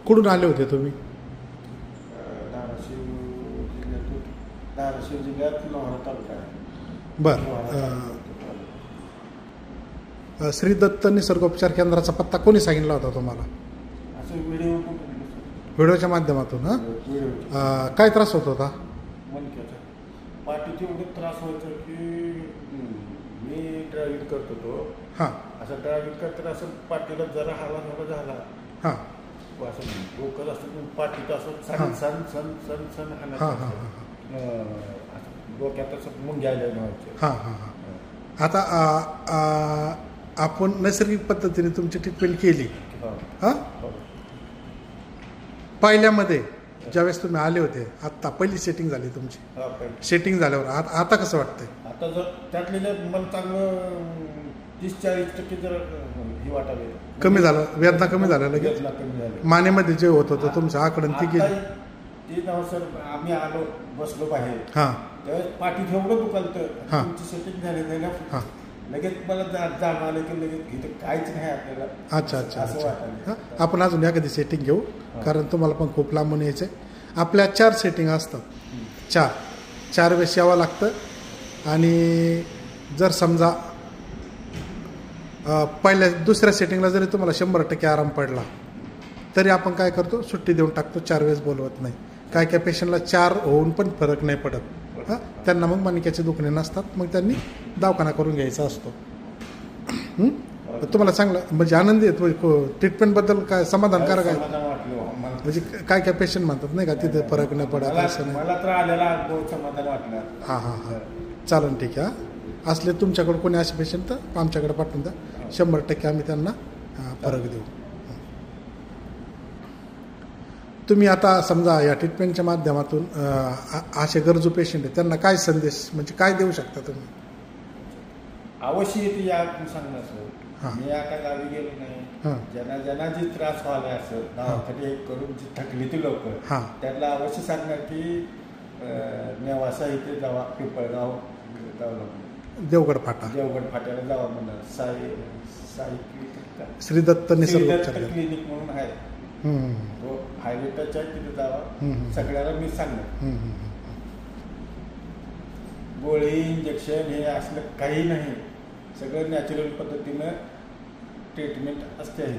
कुठून आले होते तुम्ही? धाराशिव जिल्ह्यात लोहारा तालुका आहे. बरं. श्री दत्त निसर्गोपचार केंद्राचा पत्ता कोणी सांगितला होता तुम्हाला? असं व्हिडिओ व्हिडिओच्या माध्यमातून. हां, काय त्रास होत होता? मणक्याचा पाठीत एवढं त्रास व्हायचा की मी ड्रायव्हिंग करत होतो. हां, असं ड्रायव्हिंग करताना असं पाठीला जरा हवा झाला. हां असं डोकं असं पाठीत असं सण सण सण सण सण हां हां डोक्यात असं मुंग्या व्हायचे. हां हां हां. आता आपण नैसर्गिक पद्धतीने तुमची ट्रीटमेंट केली. हां, पहिल्यामध्ये ज्यावेळेस तुम्ही आले होते, आत्ता पहिली सेटिंग झाली तुमची. सेटिंग झाल्यावर आता कसं वाटतंय? आता जर त्यातले मला चांगलं 30-40% जर हे वाटावे, कमी झालं, वेदना कमी झाल्या लगेच. वेदना कमी झाली. मानेमध्ये जे होत होतं तुमचं आकडून ती गेली. ते नाव सर आम्ही आलो बसलो बाहेर. हां, त्यावेळेस पाठीत एवढं दुखालतं. तुमची सेटिंग झाली नाही ना, हां. लगेच मला जाणवं आलं की लगेच इथं काहीच नाही आपल्याला. अच्छा अच्छा असं अच्छा. वाटायला. हां, आपण अजून एखादी सेटिंग घेऊ, कारण तुम्हाला पण खूप लांबून यायचं आहे. आपल्या 4 सेटिंग असतात. 4 वेळेस यावं लागतं. आणि जर समजा दुसऱ्या सेटिंगला जरी तुम्हाला 100% आराम पडला तरी आपण काय करतो, सुट्टी देऊन टाकतो. 4 वेळेस बोलवत नाही. काय काय पेशंटला 4 होऊन पण फरक नाही पडत. हां, त्यांना मग मणक्याचे दुखणे नसतात, मग त्यांनी दवाखाना करून घ्यायचा असतो. तुम्हाला चांगलं म्हणजे आनंदी आहे ट्रीटमेंटबद्दल? काय समाधानकारक आहे? म्हणजे काय काय पेशंट म्हणतात नाही का तिथे फरक नाही पडत असं नाही. मला तर आलेला अनुभव समाधान वाटलं. हां हां हां, चालेल, ठीक आहे. असले तुमच्याकडे कोणी असे पेशंट तर आमच्याकडे पाठवून द्या. 100% आम्ही त्यांना फरक देऊ. तुम्ही आता समजा या ट्रीटमेंटच्या माध्यमातून असे गरजू पेशंट आहेत त्यांना काय संदेश म्हणजे काय देऊ शकता तुम्ही? अवश्य येते या सांगणार सर. मी आता गावी गेलो नाही. ज्यांना जी त्रास व्हायला असं दवाखाने करून जी थकली ती लोक, त्यांना अवश्य सांगणार की नेवासा इथे जावा, पिंपळगाव देवगड फाट्याला जावा म्हणणार. साई श्री दत्त निसर्गोपचार क्लिनिक म्हणून आहे. तो हायवे टच आहे, तिथे जावा. सगळ्याला मी सांगणार. गोळी इंजेक्शन हे असलं काही नाही. सगळं नॅचरल पद्धतीनं ट्रीटमेंट असते आहे.